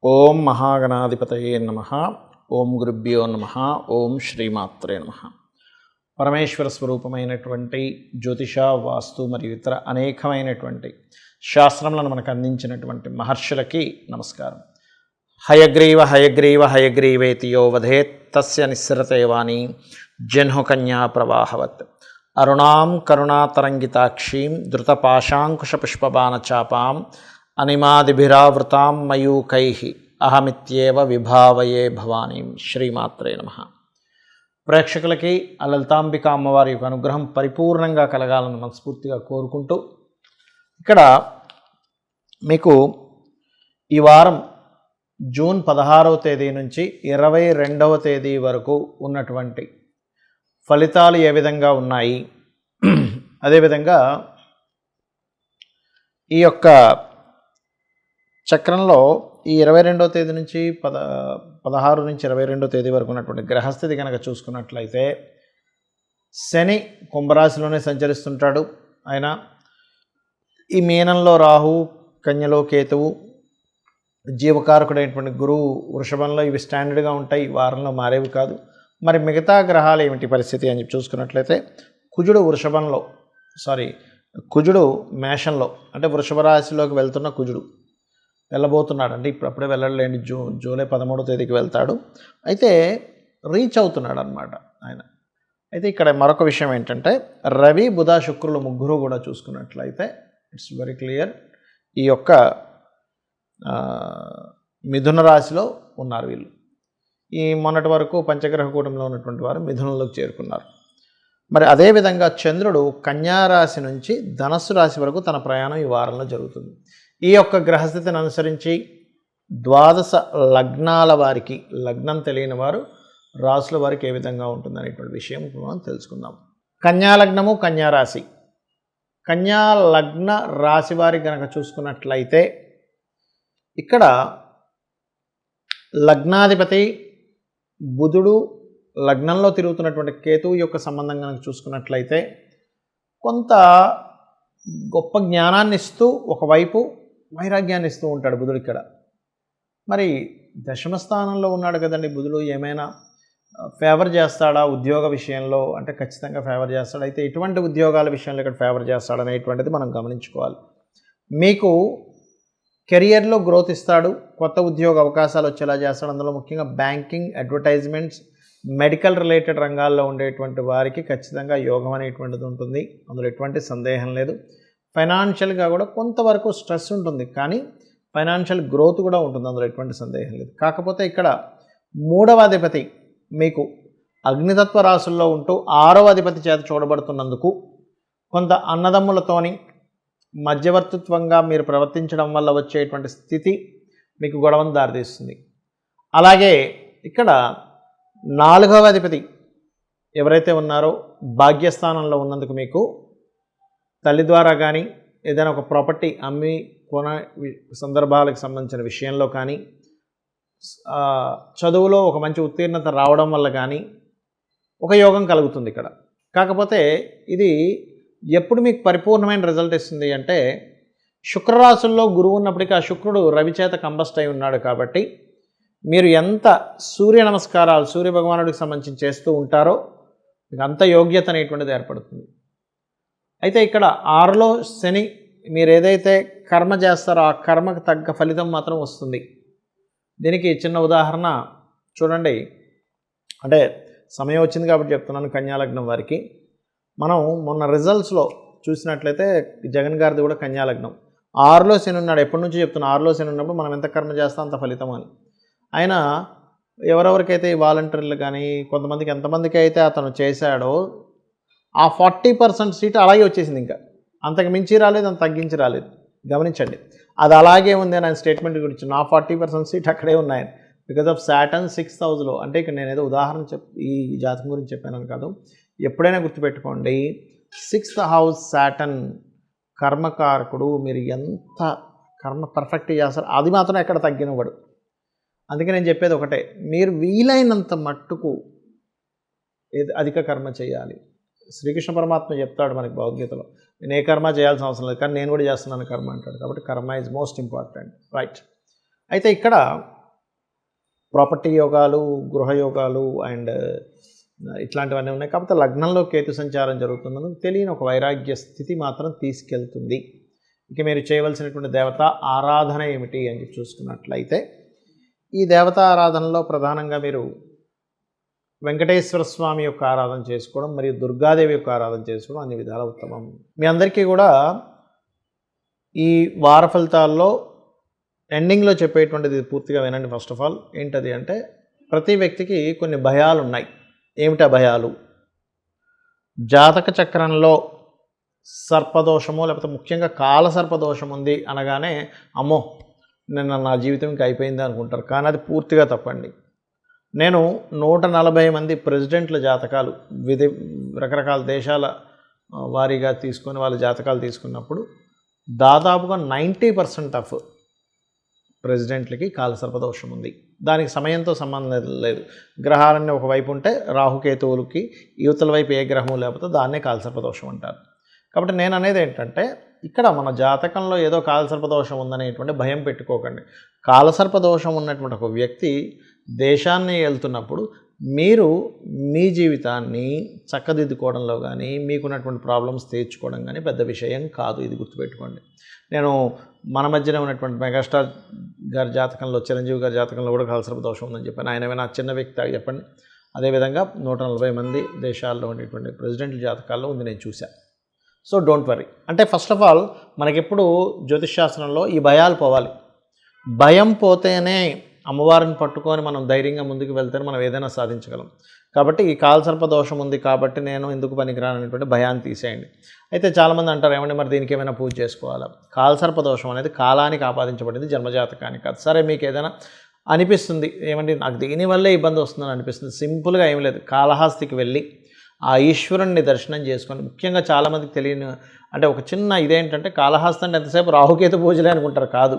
ఓం మహాగణాధిపతయే నమః. ఓం గురుభ్యో నమః. ఓం శ్రీమాత్రే నమః. పరమేశ్వర స్వరూపమైనటువంటి జ్యోతిష, వాస్తు మరియు ఇతర అనేకమైనటువంటి శాస్త్రములను మనకు అందించినటువంటి మహర్షులకి నమస్కారం. హయగ్రీవ హయగ్రీవ హయగ్రీవేతి యో వధేత్ తస్య నిస్సరతే వాణి జహ్నుకన్యా ప్రవాహవత్. అరుణాం కరుణాతరంగితాక్షీం ధృతపాశాంకుశపుష్పబాణచాపాం అనిమాదిభిరావృతాం మయూకైః అహమిత్యేవ విభావయే భవానీం. శ్రీమాత్రే నమః. ప్రేక్షకులకి ఆ లలితాంబిక అమ్మవారి యొక్క అనుగ్రహం పరిపూర్ణంగా కలగాలని మనస్ఫూర్తిగా కోరుకుంటూ, ఇక్కడ మీకు ఈ వారం జూన్ 16వ తేదీ నుంచి 22వ తేదీ వరకు ఉన్నటువంటి ఫలితాలు ఏ విధంగా ఉన్నాయి, అదేవిధంగా ఈ యొక్క చక్రంలో ఈ 22వ తేదీ నుంచి 16 నుంచి 22వ తేదీ వరకు ఉన్నటువంటి గ్రహస్థితి కనుక చూసుకున్నట్లయితే, శని కుంభరాశిలోనే సంచరిస్తుంటాడు. ఆయన ఈ మీనంలో రాహు, కన్యలో కేతువు, జీవకారకుడైనటువంటి గురువు వృషభంలో, ఇవి స్టాండర్డ్గా ఉంటాయి, ఈ వారంలో మారేవి కాదు. మరి మిగతా గ్రహాలు ఏమిటి పరిస్థితి అని చెప్పి చూసుకున్నట్లయితే, కుజుడు మేషంలో, అంటే వృషభ రాశిలోకి వెళ్తున్న కుజుడు వెళ్ళబోతున్నాడు. అంటే ఇప్పుడప్పుడే వెళ్ళలేండి, జూలై 13వ తేదీకి వెళ్తాడు. అయితే రీచ్ అవుతున్నాడు అనమాట ఆయన. అయితే ఇక్కడ మరొక విషయం ఏంటంటే, రవి, బుధ, శుక్రులు ముగ్గురు కూడా చూసుకున్నట్లయితే ఇట్స్ వెరీ క్లియర్, ఈ యొక్క మిథున రాశిలో ఉన్నారు వీళ్ళు. ఈ మొన్నటి వరకు పంచగ్రహ కూటమిలో ఉన్నటువంటి వారు మిథునంలోకి చేరుకున్నారు. మరి అదేవిధంగా చంద్రుడు కన్యా రాశి నుంచి ధనస్సు రాశి వరకు తన ప్రయాణం ఈ వారంలో జరుగుతుంది. ఈ యొక్క గ్రహస్థితిని అనుసరించి 12 లగ్నాల వారికి, లగ్నం తెలియని వారు, రాశుల వారికి ఏ విధంగా ఉంటుంది అనేటువంటి విషయం మనం తెలుసుకుందాం. కన్యా లగ్నము, కన్యా రాశి. కన్యా లగ్న రాశి వారికి కనుక చూసుకున్నట్లయితే, ఇక్కడ లగ్నాధిపతి బుధుడు, లగ్నంలో తిరుగుతున్నటువంటి కేతువు యొక్క సంబంధం కనుక చూసుకున్నట్లయితే, కొంత గొప్ప జ్ఞానాన్ని ఇస్తూ ఒకవైపు వైరాగ్యాన్ని ఇస్తూ ఉంటాడు బుధుడు ఇక్కడ. మరి దశమ స్థానంలో ఉన్నాడు కదండి బుధుడు, ఏమైనా ఫేవర్ చేస్తాడా ఉద్యోగ విషయంలో అంటే ఖచ్చితంగా ఫేవర్ చేస్తాడు. అయితే ఎటువంటి ఉద్యోగాల విషయంలో ఇక్కడ ఫేవర్ చేస్తాడు అనేటువంటిది మనం గమనించుకోవాలి. మీకు కెరియర్లో గ్రోత్ ఇస్తాడు, కొత్త ఉద్యోగ అవకాశాలు వచ్చేలా చేస్తాడు. అందులో ముఖ్యంగా బ్యాంకింగ్, అడ్వర్టైజ్మెంట్స్, మెడికల్ రిలేటెడ్ రంగాల్లో ఉండేటువంటి వారికి ఖచ్చితంగా యోగం అనేటువంటిది ఉంటుంది, అందులో ఎటువంటి సందేహం లేదు. ఫైనాన్షియల్గా కూడా కొంతవరకు స్ట్రెస్ ఉంటుంది, కానీ ఫైనాన్షియల్ గ్రోత్ కూడా ఉంటుంది, అందులో ఎటువంటి సందేహం లేదు. కాకపోతే ఇక్కడ 3వ అధిపతి మీకు అగ్నితత్వ రాశుల్లో ఉంటూ 6వ అధిపతి చేత చూడబడుతున్నందుకు కొంత అన్నదమ్ములతోని మధ్యవర్తిత్వంగా మీరు ప్రవర్తించడం వల్ల వచ్చేటువంటి స్థితి మీకు గొడవను దారితీస్తుంది. అలాగే ఇక్కడ 4వ అధిపతి ఎవరైతే ఉన్నారో భాగ్యస్థానంలో ఉన్నందుకు మీకు తల్లి ద్వారా కానీ, ఏదైనా ఒక ప్రాపర్టీ అమ్మి కొన సందర్భాలకు సంబంధించిన విషయంలో కానీ, చదువులో ఒక మంచి ఉత్తీర్ణత రావడం వల్ల కానీ ఒక యోగం కలుగుతుంది ఇక్కడ. కాకపోతే ఇది ఎప్పుడు మీకు పరిపూర్ణమైన రిజల్ట్ ఇస్తుంది అంటే, శుక్రరాశుల్లో గురువు ఉన్నప్పటికీ ఆ శుక్రుడు రవి చేత కంబస్ట్ అయి ఉన్నాడు కాబట్టి, మీరు ఎంత సూర్య నమస్కారాలు సూర్య భగవానుడికి సంబంధించి చేస్తూ ఉంటారో మీకు అంత యోగ్యత అనేటువంటిది ఏర్పడుతుంది. అయితే ఇక్కడ 6లో శని, మీరు ఏదైతే కర్మ చేస్తారో ఆ కర్మకు తగ్గ ఫలితం మాత్రం వస్తుంది. దీనికి చిన్న ఉదాహరణ చూడండి, అంటే సమయం వచ్చింది కాబట్టి చెప్తున్నాను. కన్యాలగ్నం వారికి మనం మొన్న రిజల్ట్స్లో చూసినట్లయితే జగన్ గారిది కూడా కన్యాలగ్నం. 6లో శని ఉన్నాడు. ఎప్పటి నుంచి చెప్తున్నా, 6లో శని ఉన్నప్పుడు మనం ఎంత కర్మ చేస్తాం అంత ఫలితం అని. ఆయన ఎవరెవరికైతే ఈ వాలంటీర్లు కానీ కొంతమందికి ఎంతమందికి అయితే అతను చేశాడో ఆ 40% సీట్ అలాగే వచ్చేసింది. ఇంకా అంతకు మించి రాలేదు, అంత తగ్గించి రాలేదు. గమనించండి, అది అలాగే ఉంది అని ఆయన స్టేట్మెంట్ గురించి. నా 40% సీట్ అక్కడే ఉన్నాయని, బికాజ్ ఆఫ్ సాటర్న్ 6th హౌస్లో. అంటే ఇక్కడ నేను ఏదో ఉదాహరణ ఈ జాతకం గురించి చెప్పాను కాదు, ఎప్పుడైనా గుర్తుపెట్టుకోండి, 6th హౌస్ సాటర్న్ కర్మకారకుడు. మీరు ఎంత కర్మ పర్ఫెక్ట్ చేస్తారు అది మాత్రం ఎక్కడ తగ్గినవాడు. అందుకే నేను చెప్పేది ఒకటే, మీరు వీలైనంత మట్టుకు అధిక కర్మ చేయాలి. శ్రీకృష్ణ పరమాత్మ చెప్తాడు మనకి భగవద్గీతలో, నేను ఏ కర్మ చేయాల్సిన అవసరం లేదు, కానీ నేను కూడా చేస్తున్నాను కర్మ అంటాడు. కాబట్టి కర్మ ఈజ్ మోస్ట్ ఇంపార్టెంట్, రైట్. అయితే ఇక్కడ ప్రాపర్టీ యోగాలు, గృహ యోగాలు అండ్ ఇట్లాంటివన్నీ ఉన్నాయి. కాకపోతే లగ్నంలో కేతు సంచారం జరుగుతున్నందుకు తెలియని ఒక వైరాగ్య స్థితి మాత్రం తీసుకెళ్తుంది. ఇక మీరు చేయవలసినటువంటి దేవత ఆరాధన ఏమిటి అని చూసుకున్నట్లయితే, ఈ దేవతా ఆరాధనలో ప్రధానంగా మీరు వెంకటేశ్వర స్వామి యొక్క ఆరాధన చేసుకోవడం మరియు దుర్గాదేవి యొక్క ఆరాధన చేసుకోవడం అన్ని విధాల ఉత్తమం. మీ అందరికీ కూడా ఈ వార ఫలితాల్లో ఎండింగ్లో చెప్పేటువంటిది పూర్తిగా వినండి. ఫస్ట్ ఆఫ్ ఆల్ ఏంటది అంటే, ప్రతి వ్యక్తికి కొన్ని భయాలు ఉన్నాయి. ఏమిటా భయాలు? జాతక చక్రంలో సర్పదోషము లేకపోతే ముఖ్యంగా కాల సర్పదోషం ఉంది అనగానే అమ్మో నిన్న నా జీవితం ఇంకా అయిపోయింది అనుకుంటారు. కానీ అది పూర్తిగా తప్పండి. నేను 140 మంది ప్రెసిడెంట్ల జాతకాలు రకరకాల దేశాల వారీగా తీసుకొని వాళ్ళ జాతకాలు తీసుకున్నప్పుడు దాదాపుగా 90% ఆఫ్ ప్రెసిడెంట్లకి కాలసర్పదోషం ఉంది. దానికి సమయంతో సంబంధం లేదు. గ్రహాలన్నీ ఒకవైపు ఉంటే రాహుకేతువులకి యువతల వైపు ఏ గ్రహము లేకపోతే దాన్నే కాలసర్పదోషం అంటారు. కాబట్టి నేను అనేది ఏంటంటే, ఇక్కడ మన జాతకంలో ఏదో కాలసర్పదోషం ఉందనేటువంటి భయం పెట్టుకోకండి. కాలసర్పదోషం ఉన్నటువంటి ఒక వ్యక్తి దేశాన్ని వెళ్తున్నప్పుడు మీరు మీ జీవితాన్ని చక్కదిద్దుకోవడంలో కానీ మీకున్నటువంటి ప్రాబ్లమ్స్ తీర్చుకోవడం కానీ పెద్ద విషయం కాదు. ఇది గుర్తుపెట్టుకోండి. నేను మన మధ్యన ఉన్నటువంటి మెగాస్టార్ గారి జాతకంలో, చిరంజీవి గారి జాతకంలో కూడా కాలసర్పదోషం ఉందని చెప్పాను. ఆయన ఏమైనా చిన్న వ్యక్తి చెప్పండి. అదేవిధంగా 140 మంది దేశాల్లో ఉండేటువంటి ప్రెసిడెంట్ల జాతకాల్లో ఉంది, నేను చూశాను. So don't worry. అంటే ఫస్ట్ ఆఫ్ ఆల్ మనకెప్పుడు జ్యోతిష్శాస్త్రంలో ఈ భయాలు పోవాలి. భయం పోతేనే అమ్మవారిని పట్టుకొని మనం ధైర్యంగా ముందుకు వెళ్తే మనం ఏదైనా సాధించగలం. కాబట్టి ఈ కాలసర్ప దోషం ఉంది కాబట్టి నేను ఎందుకు పనికిరాననేటువంటి భయాన్ని తీసేయండి. అయితే చాలామంది అంటారు, ఏమంటే మరి దీనికి ఏమైనా పూజ చేసుకోవాలా? కాలసర్ప దోషం అనేది కాలానికి ఆపాదించబడింది, జన్మజాతకానికి కాదు. సరే మీకు ఏదైనా అనిపిస్తుంది, ఏమంటే నాకు దీనివల్లే ఇబ్బంది వస్తుందని అనిపిస్తుంది, సింపుల్గా ఏం లేదు, కాళహస్తికి వెళ్ళి ఆ ఈశ్వరుణ్ణి దర్శనం చేసుకొని, ముఖ్యంగా చాలామందికి తెలియని అంటే ఒక చిన్న ఇదేంటంటే, కాళహస్తి అంటే ఎంతసేపు రాహుకేతు పూజలే అనుకుంటారు. కాదు,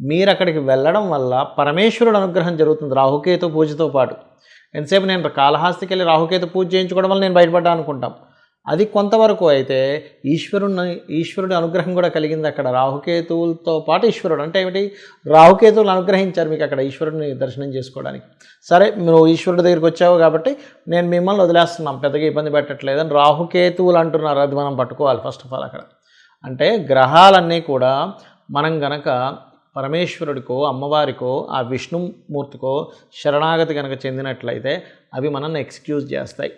మీరు అక్కడికి వెళ్ళడం వల్ల పరమేశ్వరుడు అనుగ్రహం జరుగుతుంది రాహుకేతు పూజతో పాటు. ఎంతసేపు నేను కాళహస్తికి వెళ్ళి రాహుకేతు పూజ చేయించుకోవడం వల్ల నేను బయటపడ్డా అనుకుంటాం. అది కొంతవరకు అయితే ఈశ్వరుడి అనుగ్రహం కూడా కలిగింది అక్కడ. రాహుకేతువులతో పాటు ఈశ్వరుడు అంటే ఏమిటి? రాహుకేతువులు అనుగ్రహించారు మీకు అక్కడ ఈశ్వరుడిని దర్శనం చేసుకోవడానికి. సరే, నువ్వు ఈశ్వరుడి దగ్గరికి వచ్చావు కాబట్టి నేను మిమ్మల్ని వదిలేస్తున్నాం, పెద్దగా ఇబ్బంది పెట్టట్లేదని రాహుకేతువులు అంటున్నారు. అది మనం పట్టుకోవాలి ఫస్ట్ ఆఫ్ ఆల్. అక్కడ అంటే గ్రహాలన్నీ కూడా మనం గనక పరమేశ్వరుడికో అమ్మవారికో ఆ విష్ణుమూర్తికో శరణాగతి కనుక చెందినట్లయితే అవి మనల్ని ఎక్స్క్యూజ్ చేస్తాయి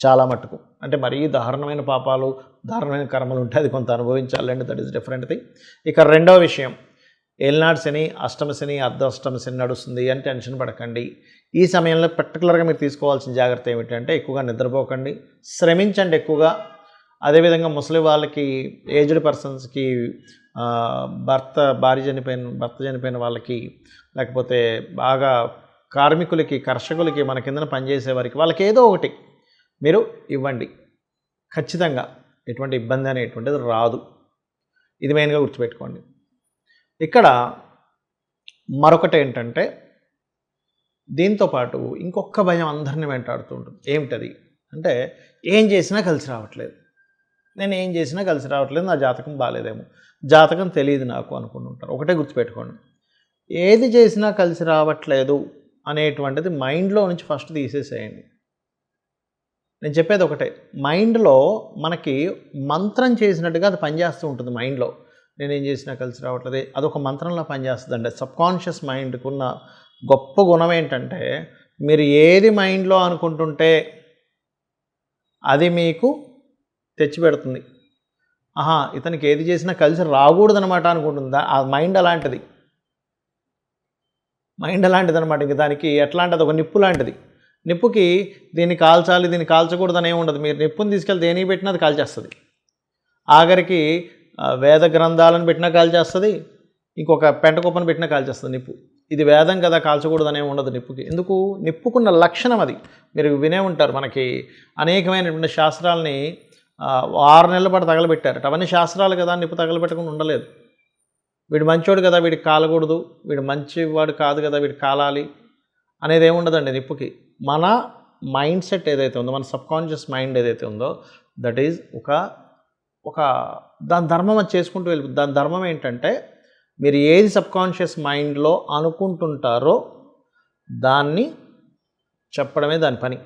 చాలా మట్టుకు. అంటే మరీ దారుణమైన పాపాలు, దారుణమైన కర్మలు ఉంటే అది కొంత అనుభవించాలండి, దట్ ఈస్ డిఫరెంట్ థింగ్. ఇక రెండో విషయం, ఏలినాడు శని, అష్టమ శని, అర్ధాష్టమ శని నడుస్తుంది అని టెన్షన్ పడకండి. ఈ సమయంలో పర్టికులర్గా మీరు తీసుకోవాల్సిన జాగ్రత్త ఏమిటంటే, ఎక్కువగా నిద్రపోకండి, శ్రమించండి ఎక్కువగా. అదేవిధంగా ముసలి వాళ్ళకి, ఏజ్డ్ పర్సన్స్కి, భర్త చనిపోయిన వాళ్ళకి, లేకపోతే బాగా కార్మికులకి, కర్షకులకి, మన కిందన పనిచేసే వారికి, వాళ్ళకి ఏదో ఒకటి మీరు ఇవ్వండి. ఖచ్చితంగా ఎటువంటి ఇబ్బంది అనేటువంటిది రాదు. ఇది మెయిన్గా గుర్తుపెట్టుకోండి. ఇక్కడ మరొకటి ఏంటంటే, దీంతోపాటు ఇంకొక భయం అందరినీ వెంటాడుతూ ఉంటుంది. ఏమిటది అంటే, ఏం చేసినా కలిసి రావట్లేదు, నేను ఏం చేసినా కలిసి రావట్లేదు, నా జాతకం బాగాలేదేమో, జాతకం తెలియదు నాకు అనుకుని ఉంటారు. ఒకటే గుర్తుపెట్టుకోండి, ఏది చేసినా కలిసి రావట్లేదు అనేటువంటిది మైండ్లో నుంచి ఫస్ట్ తీసేసేయండి. నేను చెప్పేది ఒకటే, మైండ్లో మనకి మంత్రం చేసినట్టుగా అది పనిచేస్తూ ఉంటుంది. మైండ్లో నేనేం చేసినా కలిసి రావట్లేదు, అదొక మంత్రంలో పనిచేస్తుందండి. సబ్కాన్షియస్ మైండ్కి ఉన్న గొప్ప గుణం ఏంటంటే, మీరు ఏది మైండ్లో అనుకుంటుంటే అది మీకు తెచ్చిపెడుతుంది. ఇతనికి ఏది చేసినా కలిసి రాకూడదనమాట అనుకుంటుందా, ఆ మైండ్ అలాంటిది. అనమాట. ఇంక దానికి ఎట్లాంటిది, ఒక నిప్పు లాంటిది. నిప్పుకి దీన్ని కాల్చాలి, దీన్ని కాల్చకూడదని ఏమి ఉండదు. మీరు నిప్పుని తీసుకెళ్ళి దేనికి పెట్టినా అది కాల్చేస్తుంది. ఆఖరికి వేద గ్రంథాలను పెట్టినా కాల్చేస్తుంది, ఇంకొక పెంట కుప్పను పెట్టినా కాల్చేస్తుంది నిప్పు. ఇది వేదం కదా, కాల్చకూడదనే ఉండదు నిప్పుకి. ఎందుకు? నిప్పుకున్న లక్షణం అది. మీరు వినే ఉంటారు, మనకి అనేకమైనటువంటి శాస్త్రాలని 6 నెలల పాటు తగలబెట్టారట. అవన్నీ శాస్త్రాలు కదా, నిప్పు తగలబెట్టకుండా ఉండలేదు. వీడు మంచోడు కదా, వీడికి కాలకూడదు, వీడు మంచివాడు కాదు కదా, వీడికి కాలాలి అనేది ఏముండదండి నిప్పుకి. మన మైండ్ సెట్ ఏదైతే ఉందో, మన సబ్కాన్షియస్ మైండ్ ఏదైతే ఉందో, దట్ ఈజ్ ఒక దాని ధర్మం అది చేసుకుంటూ వెళ్ళిపోతుంది. దాని ధర్మం ఏంటంటే, మీరు ఏది సబ్కాన్షియస్ మైండ్లో అనుకుంటుంటారో దాన్ని చెప్పడమే దాని పని.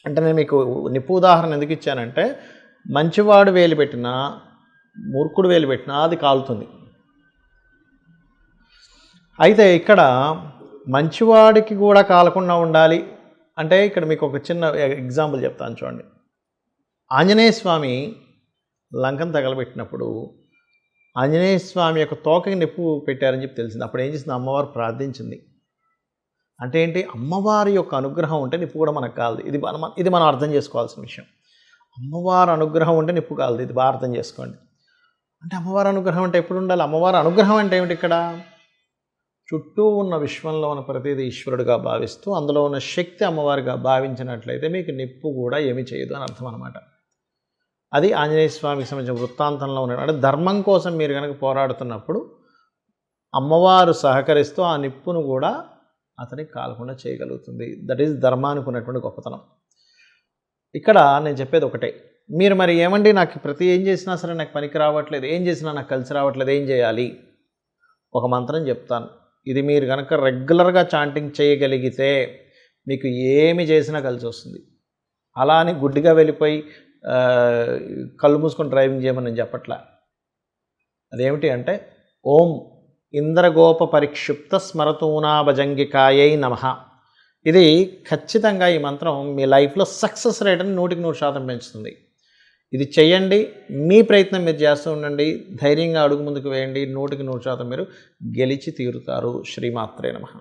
అంటే నేను మీకు నిప్పు ఉదాహరణ ఎందుకు ఇచ్చానంటే, మంచివాడు వేలు పెట్టినా మూర్ఖుడు వేలు పెట్టినా అది కాలుతుంది. అయితే ఇక్కడ మంచివాడికి కూడా కాలకుండా ఉండాలి అంటే ఇక్కడ మీకు ఒక చిన్న ఎగ్జాంపుల్ చెప్తాను చూడండి. ఆంజనేయ స్వామి లంకను తగలబెట్టినప్పుడు ఆంజనేయ స్వామి యొక్క తోకకి నిప్పు పెట్టారని చెప్పి తెలిసింది. అప్పుడు ఏం చేసింది? అమ్మవారు ప్రార్థించింది. అంటే ఏంటి? అమ్మవారి యొక్క అనుగ్రహం ఉంటే నిప్పు కూడా మనకు కాలదు. ఇది మనం అర్థం చేసుకోవాల్సిన విషయం. అమ్మవారి అనుగ్రహం ఉంటే నిప్పు కాలదు. ఇది బాగా అర్థం చేసుకోండి. అంటే అమ్మవారి అనుగ్రహం అంటే ఎప్పుడు ఉండాలి? అమ్మవారి అనుగ్రహం అంటే ఏమిటి? ఇక్కడ చుట్టూ ఉన్న విశ్వంలో ఉన్న ప్రతిదీ ఈశ్వరుడుగా భావిస్తూ అందులో ఉన్న శక్తి అమ్మవారిగా భావించినట్లయితే మీకు నిప్పు కూడా ఏమీ చేయదు అని అర్థం అనమాట. అది ఆంజనేయ స్వామికి సంబంధించిన వృత్తాంతంలో ఉన్న అంటే ధర్మం కోసం మీరు కనుక పోరాడుతున్నప్పుడు అమ్మవారు సహకరిస్తూ ఆ నిప్పును కూడా అతనికి కాలకుండా చేయగలుగుతుంది. దట్ ఈజ్ ధర్మానికి ఉన్నటువంటి గొప్పతనం. ఇక్కడ నేను చెప్పేది ఒకటే, మీరు మరి ఏమండి నాకు ప్రతి ఏం చేసినా సరే నాకు పనికి రావట్లేదు, ఏం చేసినా నాకు కలిసి రావట్లేదు, ఏం చేయాలి? ఒక మంత్రం చెప్తాను. ఇది మీరు కనుక రెగ్యులర్గా చాంటింగ్ చేయగలిగితే మీకు ఏమి చేసినా కలిసి వస్తుంది. అలా అని గుడ్డిగా వెళ్ళిపోయి కళ్ళు మూసుకొని డ్రైవింగ్ చేయమని నేను చెప్పట్లా. అదేమిటి అంటే ఓం ఇంద్రగోప పరిక్షిప్త స్మరతూనా భజంగికాయై నమః. ఇది ఖచ్చితంగా ఈ మంత్రం మీ లైఫ్లో సక్సెస్ రేట్ని 100% పెంచుతుంది. ఇది చేయండి, మీ ప్రయత్నం మీరు చేస్తూ ఉండండి, ధైర్యంగా అడుగు ముందుకు వేయండి, 100% మీరు గెలిచి తీరుతారు. శ్రీమాత్రే నమః.